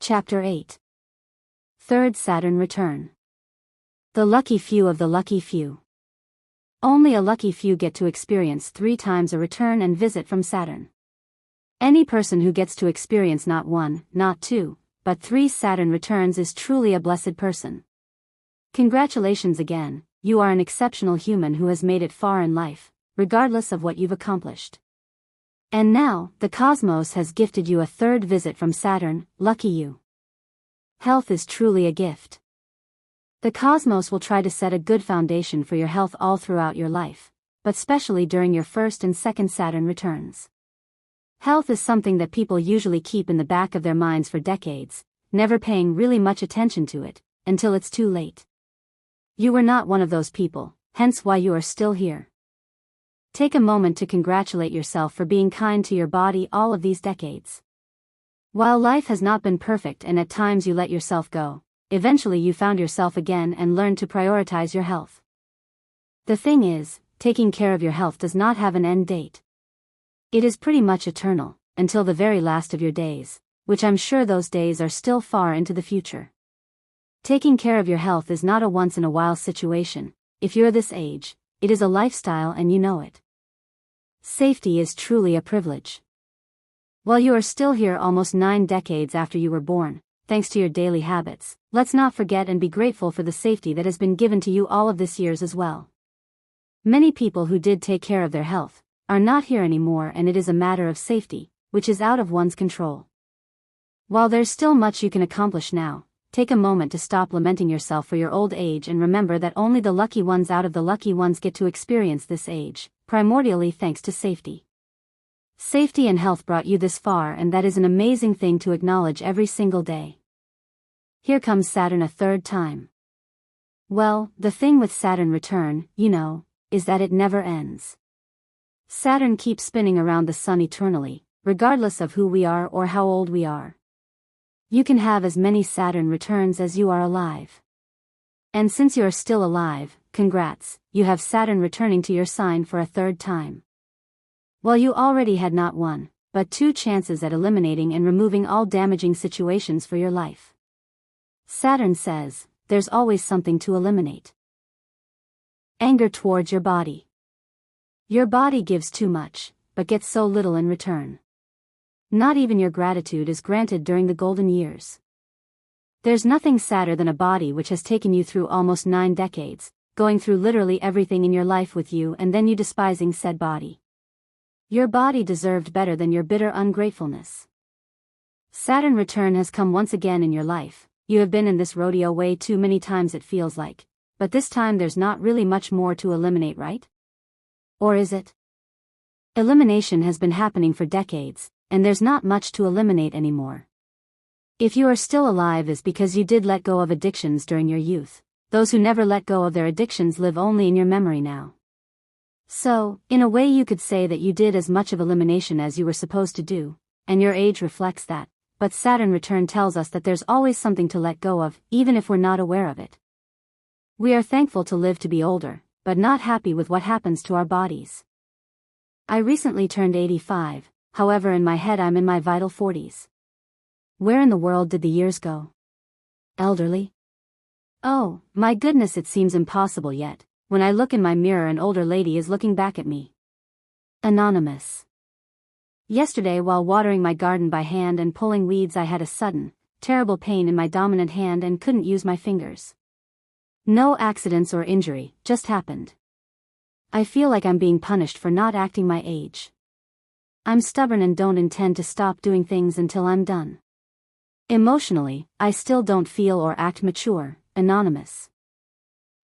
Chapter 8. Third Saturn Return. The lucky few of the lucky few. Only a lucky few get to experience 3 times a return and visit from Saturn. Any person who gets to experience not 1, not 2, but 3 Saturn returns is truly a blessed person. Congratulations again, you are an exceptional human who has made it far in life, regardless of what you've accomplished. And now, the cosmos has gifted you a 3rd visit from Saturn. Lucky you. Health is truly a gift. The cosmos will try to set a good foundation for your health all throughout your life, but especially during your 1st and 2nd Saturn returns. Health is something that people usually keep in the back of their minds for decades, never paying really much attention to it, until it's too late. You were not one of those people, hence why you are still here. Take a moment to congratulate yourself for being kind to your body all of these decades. While life has not been perfect and at times you let yourself go, eventually you found yourself again and learned to prioritize your health. The thing is, taking care of your health does not have an end date. It is pretty much eternal, until the very last of your days, which I'm sure those days are still far into the future. Taking care of your health is not a once-in-a-while situation. If you're this age, it is a lifestyle and you know it. Safety is truly a privilege. While you are still here almost 9 decades after you were born, thanks to your daily habits, let's not forget and be grateful for the safety that has been given to you all of this years as well. Many people who did take care of their health are not here anymore, and it is a matter of safety, which is out of one's control. While there's still much you can accomplish now, take a moment to stop lamenting yourself for your old age and remember that only the lucky ones out of the lucky ones get to experience this age, primordially thanks to safety. Safety and health brought you this far, and that is an amazing thing to acknowledge every single day. Here comes Saturn a 3rd time. Well, the thing with Saturn return, is that it never ends. Saturn keeps spinning around the sun eternally, regardless of who we are or how old we are. You can have as many Saturn returns as you are alive. And since you are still alive, congrats, you have Saturn returning to your sign for a 3rd time. Well, you already had not 1, but 2 chances at eliminating and removing all damaging situations for your life. Saturn says, there's always something to eliminate. Anger towards your body. Your body gives too much, but gets so little in return. Not even your gratitude is granted during the golden years. There's nothing sadder than a body which has taken you through almost 9 decades, going through literally everything in your life with you, and then you despising said body. Your body deserved better than your bitter ungratefulness. Saturn return has come once again in your life. You have been in this rodeo way too many times, it feels like, but this time there's not really much more to eliminate, right? Or is it? Elimination has been happening for decades, and there's not much to eliminate anymore. If you are still alive is because you did let go of addictions during your youth. Those who never let go of their addictions live only in your memory now. So, in a way you could say that you did as much of elimination as you were supposed to do, and your age reflects that, but Saturn return tells us that there's always something to let go of, even if we're not aware of it. We are thankful to live to be older, but not happy with what happens to our bodies. I recently turned 85, however in my head I'm in my vital 40s. Where in the world did the years go? Elderly? Oh, my goodness, it seems impossible yet. When I look in my mirror, an older lady is looking back at me. Anonymous. Yesterday, while watering my garden by hand and pulling weeds, I had a sudden, terrible pain in my dominant hand and couldn't use my fingers. No accidents or injury, just happened. I feel like I'm being punished for not acting my age. I'm stubborn and don't intend to stop doing things until I'm done. Emotionally, I still don't feel or act mature. Anonymous.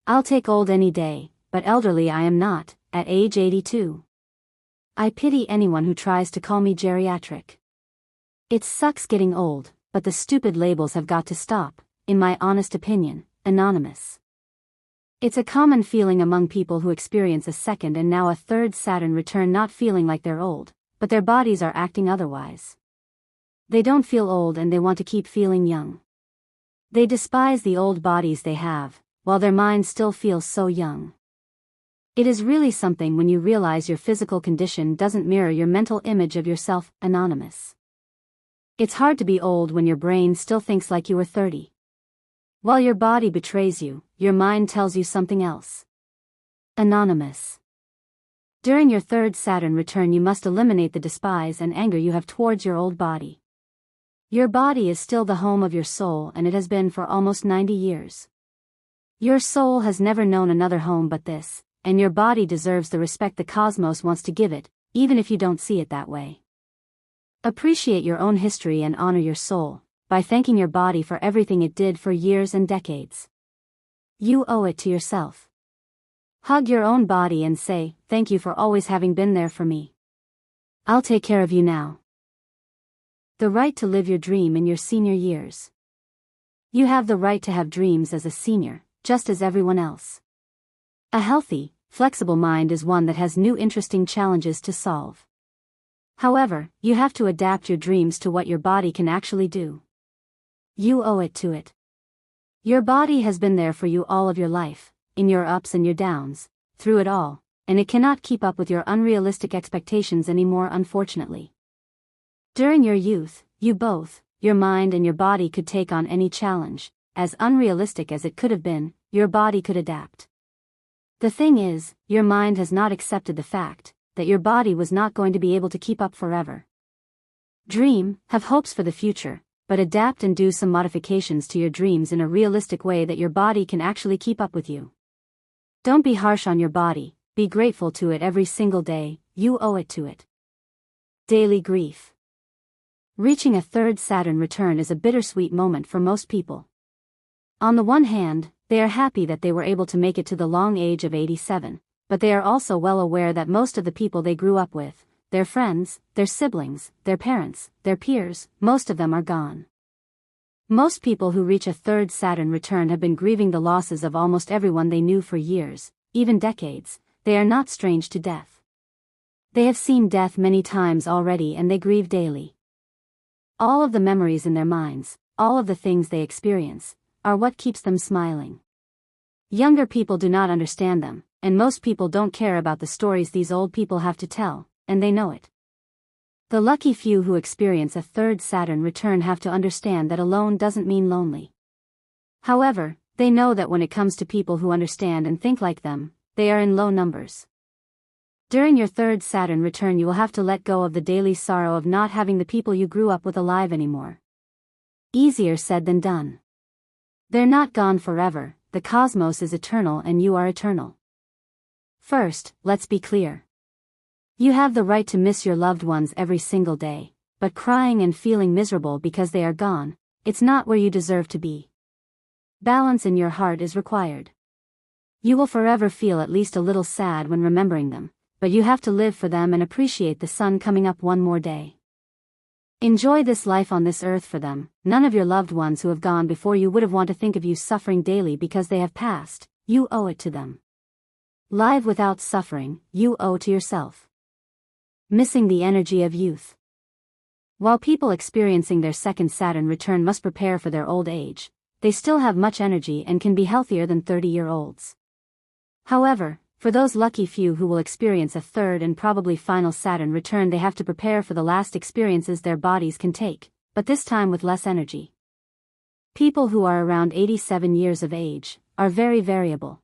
I'll take old any day, but elderly I am not, at age 82. I pity anyone who tries to call me geriatric. It sucks getting old, but the stupid labels have got to stop, in my honest opinion. Anonymous. It's a common feeling among people who experience a 2nd and now a 3rd Saturn return, not feeling like they're old, but their bodies are acting otherwise. They don't feel old and they want to keep feeling young. They despise the old bodies they have, while their minds still feel so young. It is really something when you realize your physical condition doesn't mirror your mental image of yourself. Anonymous. It's hard to be old when your brain still thinks like you were 30. While your body betrays you, your mind tells you something else. Anonymous. During your third Saturn return, you must eliminate the despise and anger you have towards your old body. Your body is still the home of your soul, and it has been for almost 90 years. Your soul has never known another home but this, and your body deserves the respect the cosmos wants to give it, even if you don't see it that way. Appreciate your own history and honor your soul by thanking your body for everything it did for years and decades. You owe it to yourself. Hug your own body and say, "Thank you for always having been there for me. I'll take care of you now." The right to live your dream in your senior years. You have the right to have dreams as a senior, just as everyone else. A healthy, flexible mind is one that has new interesting challenges to solve. However, you have to adapt your dreams to what your body can actually do. You owe it to it. Your body has been there for you all of your life, in your ups and your downs, through it all, and it cannot keep up with your unrealistic expectations anymore, unfortunately. During your youth, you both, your mind and your body, could take on any challenge. As unrealistic as it could have been, your body could adapt. The thing is, your mind has not accepted the fact that your body was not going to be able to keep up forever. Dream, have hopes for the future, but adapt and do some modifications to your dreams in a realistic way that your body can actually keep up with you. Don't be harsh on your body, be grateful to it every single day, you owe it to it. Daily grief. Reaching a third Saturn return is a bittersweet moment for most people. On the one hand, they are happy that they were able to make it to the long age of 87, but they are also well aware that most of the people they grew up with, their friends, their siblings, their parents, their peers, most of them are gone. Most people who reach a third Saturn return have been grieving the losses of almost everyone they knew for years, even decades. They are not strange to death. They have seen death many times already, and they grieve daily. All of the memories in their minds, all of the things they experience, are what keeps them smiling. Younger people do not understand them, and most people don't care about the stories these old people have to tell, and they know it. The lucky few who experience a third Saturn return have to understand that alone doesn't mean lonely. However, they know that when it comes to people who understand and think like them, they are in low numbers. During your third Saturn return, you will have to let go of the daily sorrow of not having the people you grew up with alive anymore. Easier said than done. They're not gone forever, the cosmos is eternal and you are eternal. First, let's be clear. You have the right to miss your loved ones every single day, but crying and feeling miserable because they are gone, it's not where you deserve to be. Balance in your heart is required. You will forever feel at least a little sad when remembering them, but you have to live for them and appreciate the sun coming up one more day. Enjoy this life on this earth for them. None of your loved ones who have gone before you would have wanted to think of you suffering daily because they have passed. You owe it to them. Live without suffering, you owe to yourself. Missing the energy of youth. While people experiencing their second Saturn return must prepare for their old age, they still have much energy and can be healthier than 30-year-olds. However, for those lucky few who will experience a third and probably final Saturn return, they have to prepare for the last experiences their bodies can take, but this time with less energy. People who are around 87 years of age are very variable.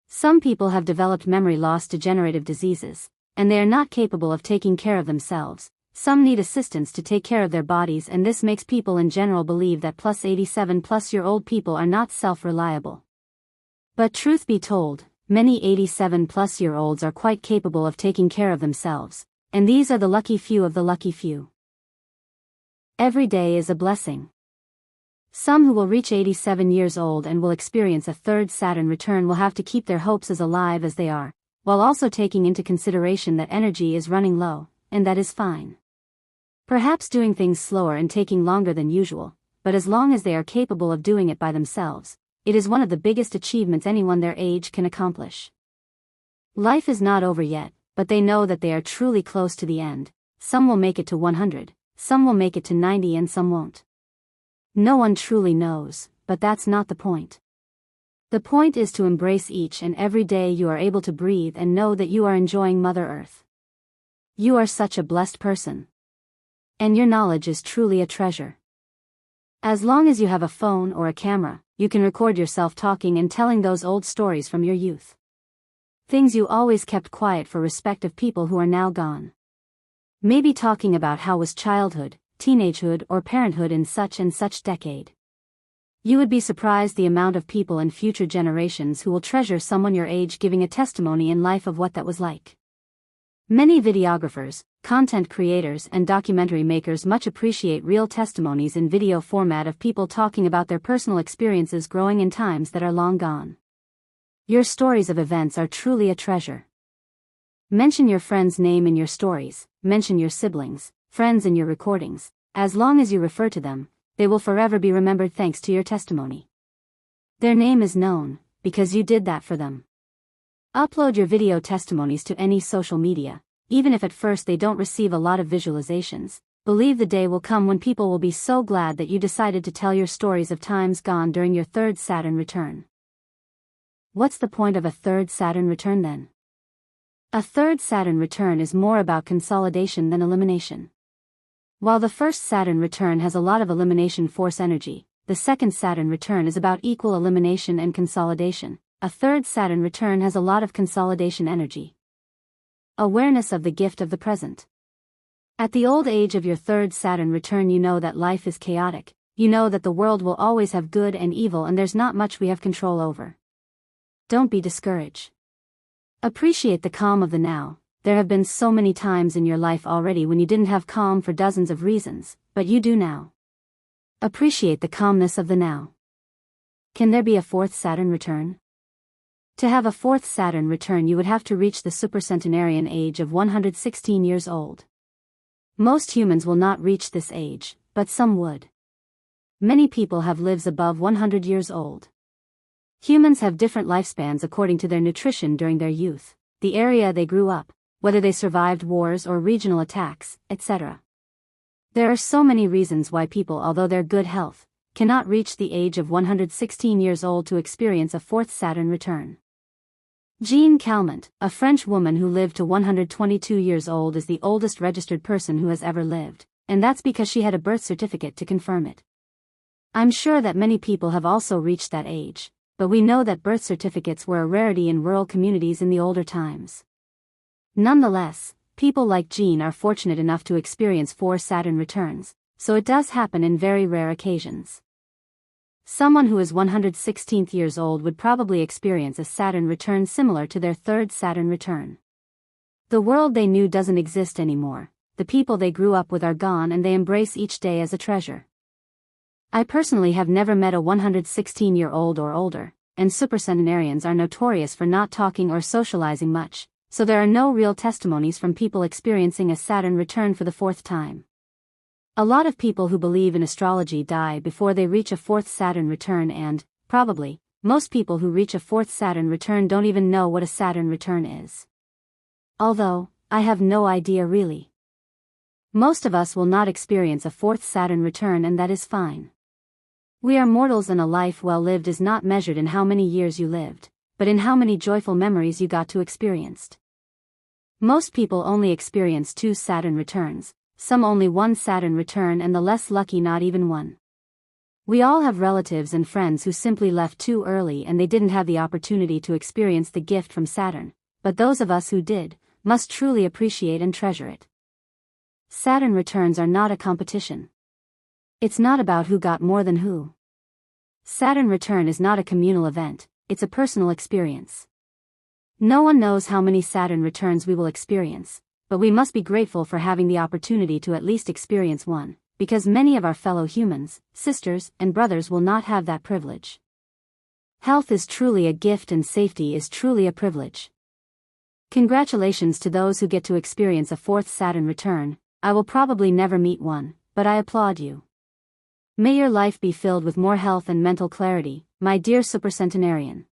Some people have developed memory loss, degenerative diseases, and they are not capable of taking care of themselves. Some need assistance to take care of their bodies, and this makes people in general believe that plus 87-plus-year-old people are not self-reliable. But truth be told, many 87-plus-year-olds are quite capable of taking care of themselves, and these are the lucky few of the lucky few. Every day is a blessing. Some who will reach 87 years old and will experience a third Saturn return will have to keep their hopes as alive as they are, while also taking into consideration that energy is running low, and that is fine. Perhaps doing things slower and taking longer than usual, but as long as they are capable of doing it by themselves, it is one of the biggest achievements anyone their age can accomplish. Life is not over yet, but they know that they are truly close to the end. Some will make it to 100, some will make it to 90, and some won't. No one truly knows, but that's not the point. The point is to embrace each and every day you are able to breathe and know that you are enjoying Mother Earth. You are such a blessed person. And your knowledge is truly a treasure. As long as you have a phone or a camera, you can record yourself talking and telling those old stories from your youth. Things you always kept quiet for respect of people who are now gone. Maybe talking about how was childhood, teenagehood or parenthood in such and such decade. You would be surprised the amount of people in future generations who will treasure someone your age giving a testimony in life of what that was like. Many videographers, content creators and documentary makers much appreciate real testimonies in video format of people talking about their personal experiences growing in times that are long gone. Your stories of events are truly a treasure. Mention your friend's name in your stories, mention your siblings, friends in your recordings. As long as you refer to them, they will forever be remembered thanks to your testimony. Their name is known, because you did that for them. Upload your video testimonies to any social media, even if at first they don't receive a lot of visualizations. Believe the day will come when people will be so glad that you decided to tell your stories of times gone during your third Saturn return. What's the point of a third Saturn return then? A third Saturn return is more about consolidation than elimination. While the first Saturn return has a lot of elimination force energy, the second Saturn return is about equal elimination and consolidation. A third Saturn return has a lot of consolidation energy. Awareness of the gift of the present. At the old age of your third Saturn return, you know that life is chaotic, you know that the world will always have good and evil and there's not much we have control over. Don't be discouraged. Appreciate the calm of the now. There have been so many times in your life already when you didn't have calm for dozens of reasons, but you do now. Appreciate the calmness of the now. Can there be a fourth Saturn return? To have a fourth Saturn return, you would have to reach the supercentenarian age of 116 years old. Most humans will not reach this age, but some would. Many people have lives above 100 years old. Humans have different lifespans according to their nutrition during their youth, the area they grew up, whether they survived wars or regional attacks, etc. There are so many reasons why people, although they're good health, cannot reach the age of 116 years old to experience a fourth Saturn return. Jeanne Calment, a French woman who lived to 122 years old, is the oldest registered person who has ever lived, and that's because she had a birth certificate to confirm it. I'm sure that many people have also reached that age, but we know that birth certificates were a rarity in rural communities in the older times. Nonetheless, people like Jeanne are fortunate enough to experience 4 Saturn returns, so it does happen in very rare occasions. Someone who is 116th years old would probably experience a Saturn return similar to their third Saturn return. The world they knew doesn't exist anymore, the people they grew up with are gone and they embrace each day as a treasure. I personally have never met a 116-year-old or older, and supercentenarians are notorious for not talking or socializing much, so there are no real testimonies from people experiencing a Saturn return for the fourth time. A lot of people who believe in astrology die before they reach a fourth Saturn return, and, probably, most people who reach a fourth Saturn return don't even know what a Saturn return is. Although, I have no idea really. Most of us will not experience a fourth Saturn return, and that is fine. We are mortals, and a life well lived is not measured in how many years you lived, but in how many joyful memories you got to experience. Most people only experience 2 Saturn returns, some only 1 Saturn return, and the less lucky not even one. We all have relatives and friends who simply left too early and they didn't have the opportunity to experience the gift from Saturn, but those of us who did, must truly appreciate and treasure it. Saturn returns are not a competition. It's not about who got more than who. Saturn return is not a communal event, it's a personal experience. No one knows how many Saturn returns we will experience, but we must be grateful for having the opportunity to at least experience one, because many of our fellow humans, sisters, and brothers will not have that privilege. Health is truly a gift and safety is truly a privilege. Congratulations to those who get to experience a fourth Saturn return. I will probably never meet one, but I applaud you. May your life be filled with more health and mental clarity, my dear supercentenarian.